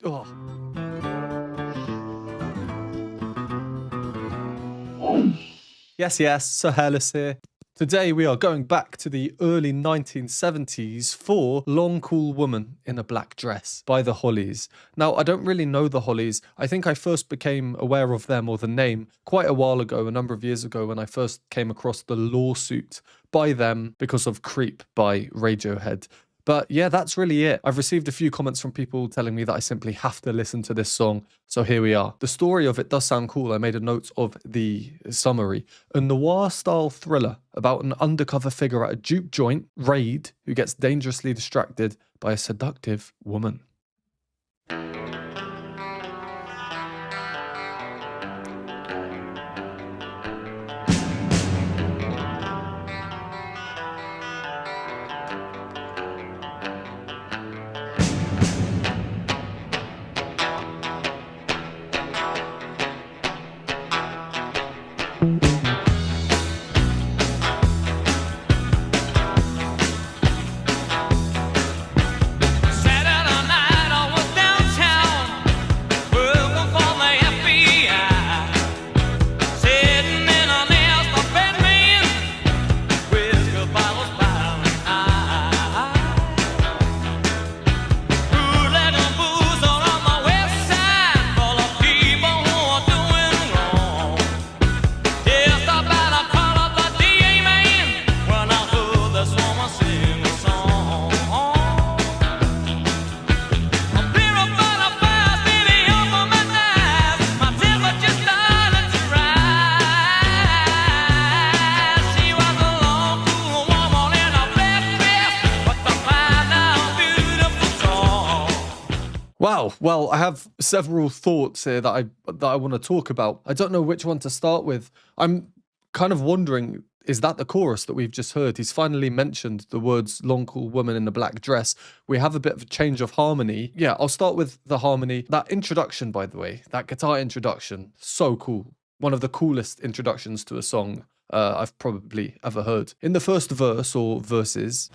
Oh. Yes, so Hairless here. Today we are going back to the early 1970s for Long Cool Woman in a Black Dress by the Hollies. Now, I don't really know the Hollies. I think I first became aware of them or the name quite a while ago, a number of years ago, when I first came across the lawsuit by them because of Creep by Radiohead. But yeah, that's really it. I've received a few comments from people telling me that I simply have to listen to this song. So here we are. The story of it does sound cool. I made a note of the summary. A noir-style thriller about an undercover figure at a juke joint, Raid, who gets dangerously distracted by a seductive woman. Wow, well, I have several thoughts here that I want to talk about. I don't know which one to start with. I'm kind of wondering, is that the chorus that we've just heard? He's finally mentioned the words "long cool woman in a black dress." We have a bit of a change of harmony. Yeah, I'll start with the harmony. That introduction, by the way, that guitar introduction, so cool. One of the coolest introductions to a song I've probably ever heard. In the first verse or verses,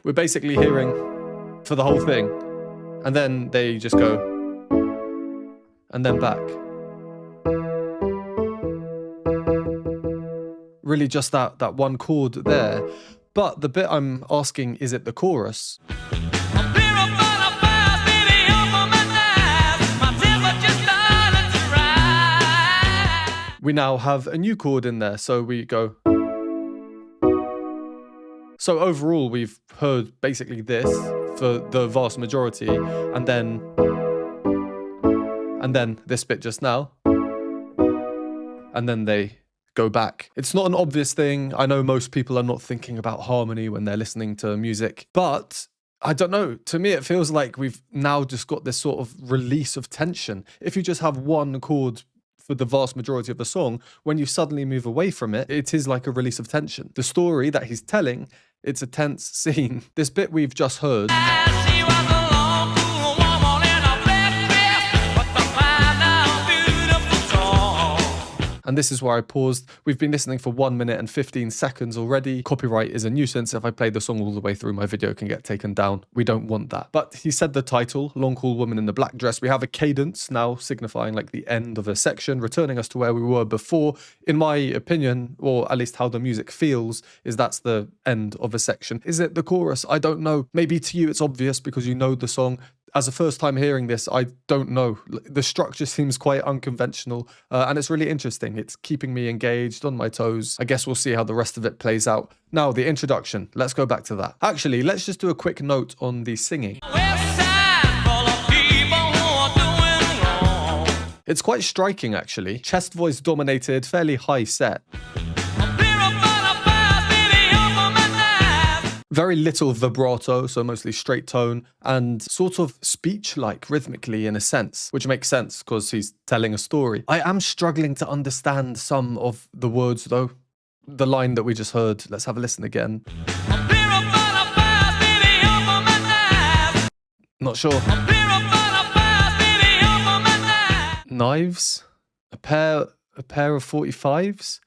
we're basically hearing for the whole thing, and then they just go, and then back. Really just that one chord there. But the bit I'm asking, is it the chorus? We now have a new chord in there, so we go. So overall, we've heard basically this for the vast majority, and then this bit just now, and then they go back. It's not an obvious thing. I know most people are not thinking about harmony when they're listening to music, but I don't know. To me, it feels like we've now just got this sort of release of tension. If you just have one chord for the vast majority of the song, when you suddenly move away from it, it is like a release of tension. The story that he's telling, it's a tense scene. This bit we've just heard, and this is where I paused. We've been listening for 1 minute and 15 seconds already. Copyright is a nuisance. If I play the song all the way through, my video can get taken down. We don't want that. But he said the title, Long Cool Woman in the Black Dress. We have a cadence now signifying like the end of a section, returning us to where we were before. In my opinion, or at least how the music feels, is that's the end of a section. Is it the chorus? I don't know. Maybe to you it's obvious because you know the song. As a first time hearing this, I don't know. The structure seems quite unconventional, and it's really interesting. It's keeping me engaged, on my toes. I guess we'll see how the rest of it plays out. Now, the introduction. Let's go back to that. Actually, let's just do a quick note on the singing. It's quite striking, actually. Chest voice dominated, fairly high set. Very little vibrato, so mostly straight tone, and sort of speech-like rhythmically in a sense, which makes sense because he's telling a story. I am struggling to understand some of the words though. The line that we just heard, let's have a listen again. Not sure. Knives? A pair of 45s?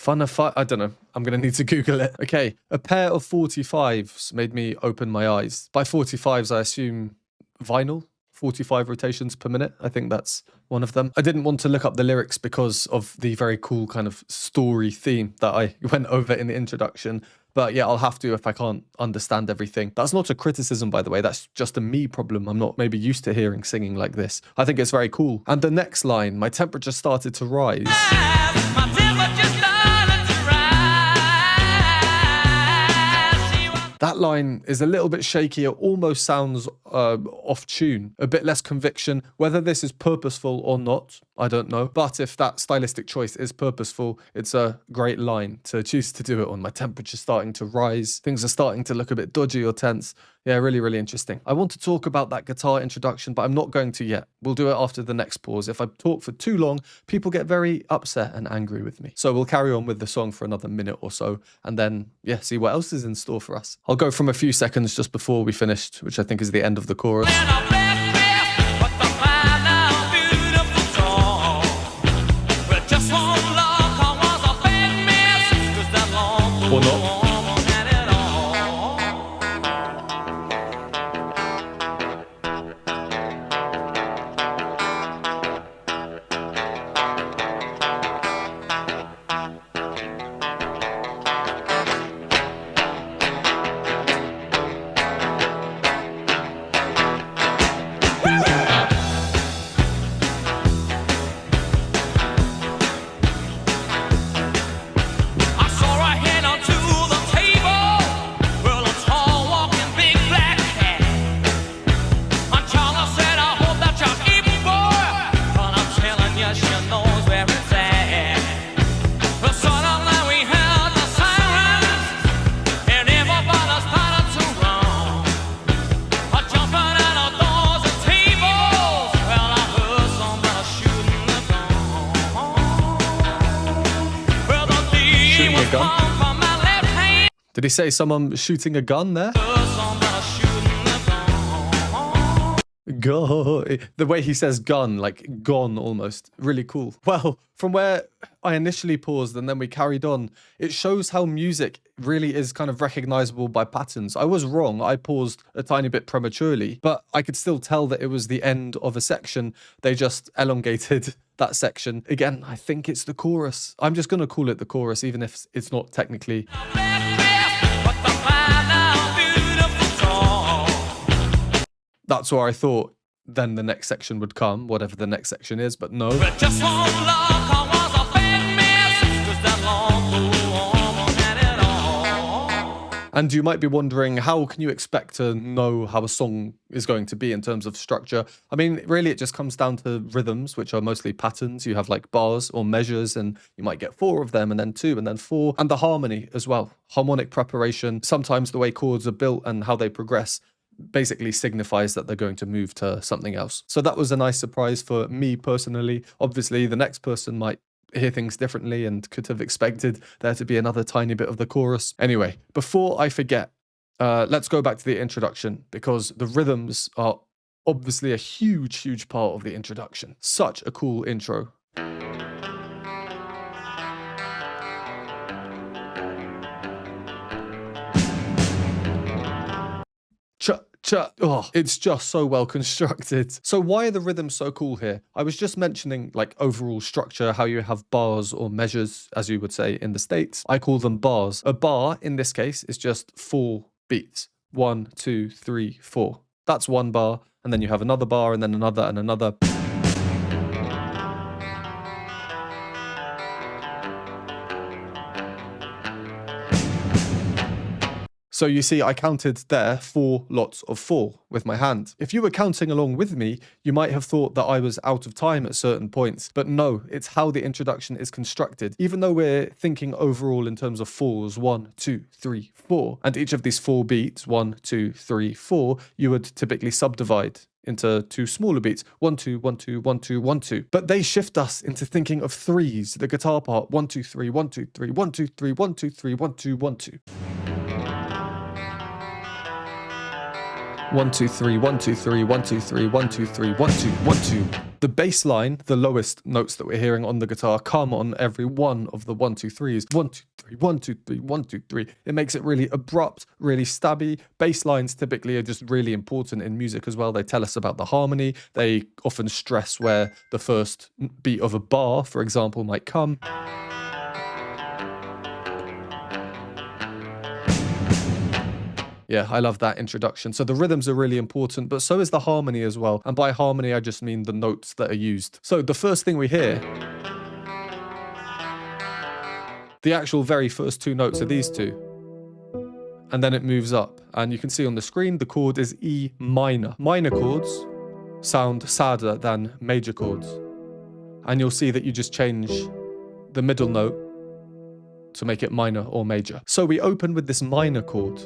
I don't know. I'm going to need to Google it. Okay. A pair of 45s made me open my eyes. By 45s, I assume vinyl. 45 rotations per minute. I think that's one of them. I didn't want to look up the lyrics because of the very cool kind of story theme that I went over in the introduction. But yeah, I'll have to if I can't understand everything. That's not a criticism, by the way. That's just a me problem. I'm not maybe used to hearing singing like this. I think it's very cool. And the next line, my temperature started to rise. That line is a little bit shaky. It almost sounds off tune, a bit less conviction. Whether this is purposeful or not, I don't know. But if that stylistic choice is purposeful, it's a great line to choose to do it on. My temperature's starting to rise. Things are starting to look a bit dodgy or tense. Yeah, really, really interesting. I want to talk about that guitar introduction, but I'm not going to yet. We'll do it after the next pause. If I talk for too long, people get very upset and angry with me. So we'll carry on with the song for another minute or so, and then, yeah, see what else is in store for us. I'll go from a few seconds just before we finished, which I think is the end of the chorus. Or not. Did he say someone shooting a gun there? Go. The way he says gun, like gone almost. Really cool. Well, from where I initially paused and then we carried on, it shows how music really is kind of recognizable by patterns. I was wrong. I paused a tiny bit prematurely, but I could still tell that it was the end of a section. They just elongated that section. Again, I think it's the chorus. I'm just going to call it the chorus, even if it's not technically. That's where I thought then the next section would come, whatever the next section is, but no. And you might be wondering, how can you expect to know how a song is going to be in terms of structure? I mean, really, it just comes down to rhythms, which are mostly patterns. You have like bars or measures, and you might get 4 of them, and then 2, and then 4, and the harmony as well. Harmonic preparation, sometimes the way chords are built and how they progress basically signifies that they're going to move to something else. So that was a nice surprise for me personally. Obviously, the next person might hear things differently and could have expected there to be another tiny bit of the chorus. Anyway, before I forget, let's go back to the introduction, because the rhythms are obviously a huge part of the introduction. Such a cool intro. Oh, it's just so well constructed. So why are the rhythms so cool here? I was just mentioning like overall structure, how you have bars or measures, as you would say in the States. I call them bars. A bar in this case is just 4 beats. 1, 2, 3, 4. That's one bar. And then you have another bar, and then another and another. So you see, I counted there 4 lots of 4 with my hand. If you were counting along with me, you might have thought that I was out of time at certain points. But no, it's how the introduction is constructed. Even though we're thinking overall in terms of 4s, 1, 2, 3, 4, and each of these 4 beats, 1, 2, 3, 4, you would typically subdivide into 2 smaller beats, 1, 2, 1, 2, 1, 2, 1, 2. But they shift us into thinking of 3s, the guitar part, 1, 2, 3, 1, 2, 3, 1, 2, 3, 1, 2, 3, 1, 2, 1, 2. 1, 2, 3, 1, 2, 3, 1, 2, 3, 1, 2, 3, 1, 2, 1, 2. The bass line, the lowest notes that we're hearing on the guitar, come on every one of the 1, 2, 3s. 1, 2, 3, 1, 2, 3, 1, 2, 3. It makes it really abrupt, really stabby. Bass lines typically are just really important in music as well. They tell us about the harmony. They often stress where the first beat of a bar, for example, might come. Yeah, I love that introduction. So the rhythms are really important, but so is the harmony as well. And by harmony, I just mean the notes that are used. So the first thing we hear, the actual very first two notes are these two. And then it moves up. And you can see on the screen, the chord is E minor. Minor chords sound sadder than major chords. And you'll see that you just change the middle note to make it minor or major. So we open with this minor chord,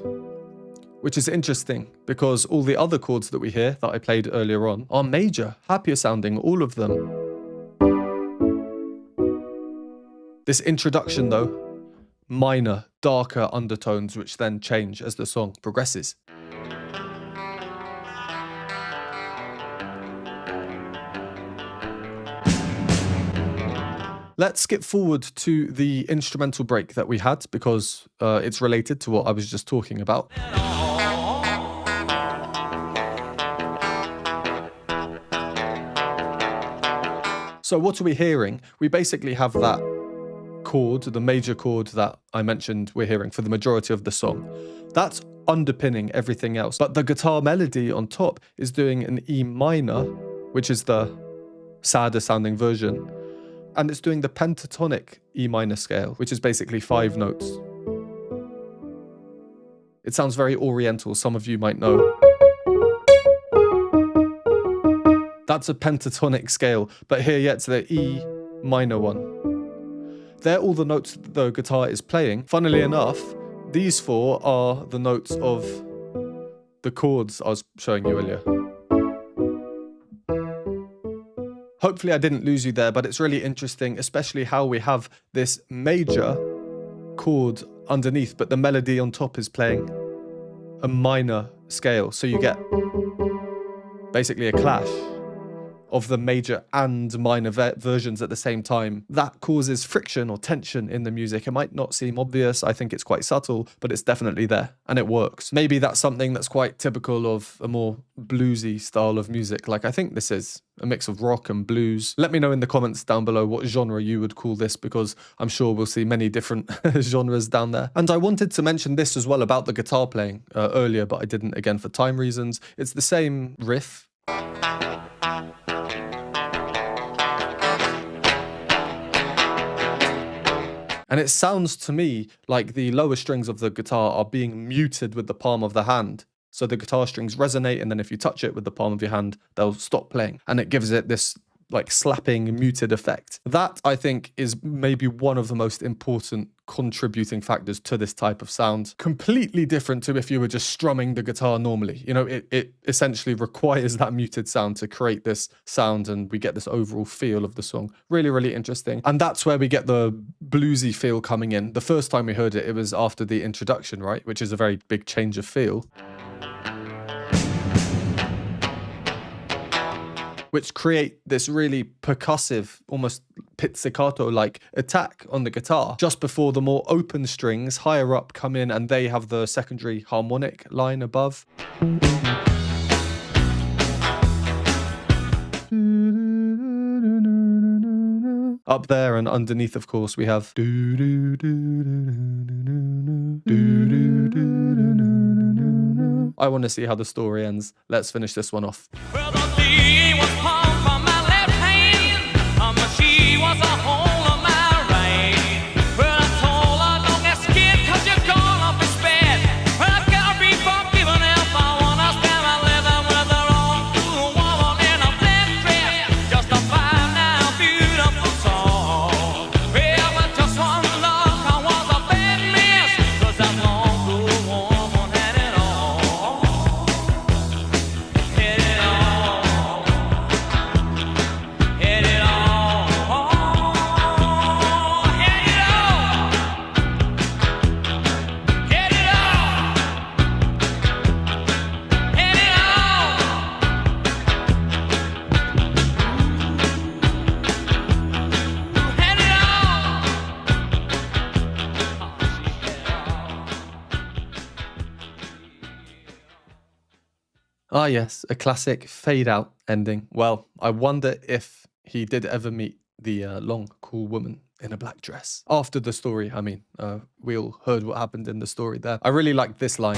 which is interesting because all the other chords that we hear that I played earlier on are major, happier sounding, all of them. This introduction though, minor, darker undertones which then change as the song progresses. Let's skip forward to the instrumental break that we had because it's related to what I was just talking about. So what are we hearing? We basically have that chord, the major chord that I mentioned we're hearing for the majority of the song. That's underpinning everything else. But the guitar melody on top is doing an E minor, which is the sadder sounding version. And it's doing the pentatonic E minor scale, which is basically 5 notes. It sounds very oriental, some of you might know. That's a pentatonic scale, but here it's the E minor one. They're all the notes that the guitar is playing. Funnily enough, these 4 are the notes of the chords I was showing you earlier. Hopefully I didn't lose you there, but it's really interesting, especially how we have this major chord underneath, but the melody on top is playing a minor scale. So you get basically a clash of the major and minor versions at the same time. That causes friction or tension in the music. It might not seem obvious. I think it's quite subtle, but it's definitely there and it works. Maybe that's something that's quite typical of a more bluesy style of music. Like I think this is a mix of rock and blues. Let me know in the comments down below what genre you would call this, because I'm sure we'll see many different genres down there. And I wanted to mention this as well about the guitar playing earlier, but I didn't again for time reasons. It's the same riff. And it sounds to me like the lower strings of the guitar are being muted with the palm of the hand. So the guitar strings resonate, and then if you touch it with the palm of your hand, they'll stop playing. And it gives it this like slapping, muted effect. That, I think, is maybe one of the most important contributing factors to this type of sound. Completely different to if you were just strumming the guitar normally. You know, it essentially requires that muted sound to create this sound, and we get this overall feel of the song. Really, really interesting. And that's where we get the bluesy feel coming in. The first time we heard it, it was after the introduction, right? Which is a very big change of feel. Which create this really percussive, almost pizzicato-like attack on the guitar just before the more open strings higher up come in and they have the secondary harmonic line above. Up there and underneath, of course, we have. I want to see how the story ends. Let's finish this one off. Well, was palm from my left hand, she was a whole of my right. Well, I told her, don't get scared, 'cause you're gonna be spared. Well, I gotta be forgiven if I wanna spend my living with her on a woman in a black dress, just a fine now beautiful song. Well, but just one look, I was a bad mess, 'cause that long blue woman had it all. Had it all. Ah, yes, a classic fade out ending. Well, I wonder if he did ever meet the long, cool woman in a black dress. After the story, I mean, we all heard what happened in the story there. I really like this line.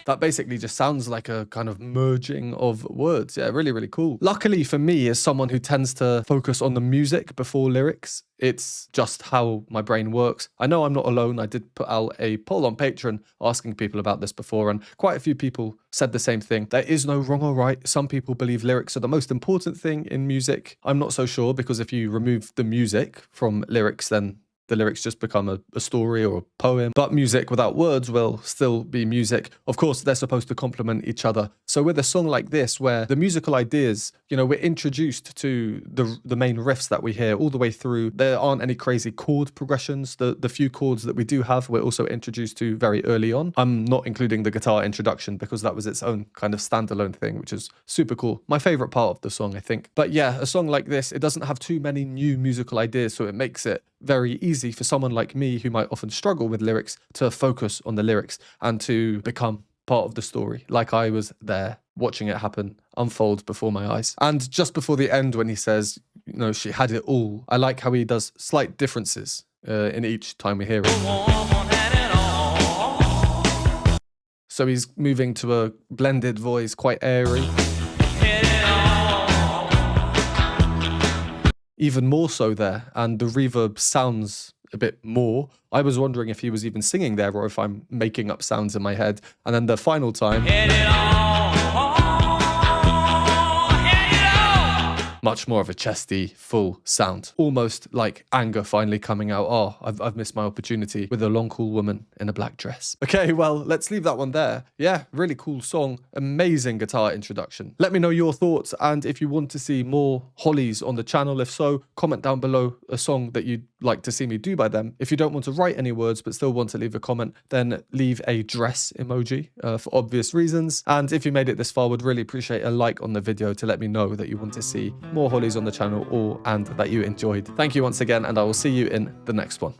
That basically just sounds like a kind of merging of words. Yeah, really, really cool. Luckily for me, as someone who tends to focus on the music before lyrics, it's just how my brain works. I know I'm not alone. I did put out a poll on Patreon asking people about this before, and quite a few people said the same thing. There is no wrong or right. Some people believe lyrics are the most important thing in music. I'm not so sure, because if you remove the music from lyrics, then the lyrics just become a story or a poem. But music without words will still be music. Of course, they're supposed to complement each other. So with a song like this, where the musical ideas, you know, we're introduced to the main riffs that we hear all the way through. There aren't any crazy chord progressions. The few chords that we do have, we're also introduced to very early on. I'm not including the guitar introduction because that was its own kind of standalone thing, which is super cool. My favorite part of the song, I think. But yeah, a song like this, it doesn't have too many new musical ideas, so it makes it very easy for someone like me who might often struggle with lyrics to focus on the lyrics and to become part of the story, like I was there watching it happen, unfold before my eyes. And just before the end, when he says, you know, she had it all, I like how he does slight differences in each time we hear it. So he's moving to a blended voice, quite airy. Even more so there, and the reverb sounds a bit more. I was wondering if he was even singing there or if I'm making up sounds in my head. And then the final time, much more of a chesty, full sound. Almost like anger finally coming out. Oh, I've missed my opportunity with a long, cool woman in a black dress. Okay, well, let's leave that one there. Yeah, really cool song. Amazing guitar introduction. Let me know your thoughts, and if you want to see more Hollies on the channel. If so, comment down below a song that you'd like to see me do by them. If you don't want to write any words but still want to leave a comment, then leave a dress emoji for obvious reasons. And if you made it this far, would really appreciate a like on the video to let me know that you want to see more Hollies on the channel and that you enjoyed. Thank you once again, and I will see you in the next one.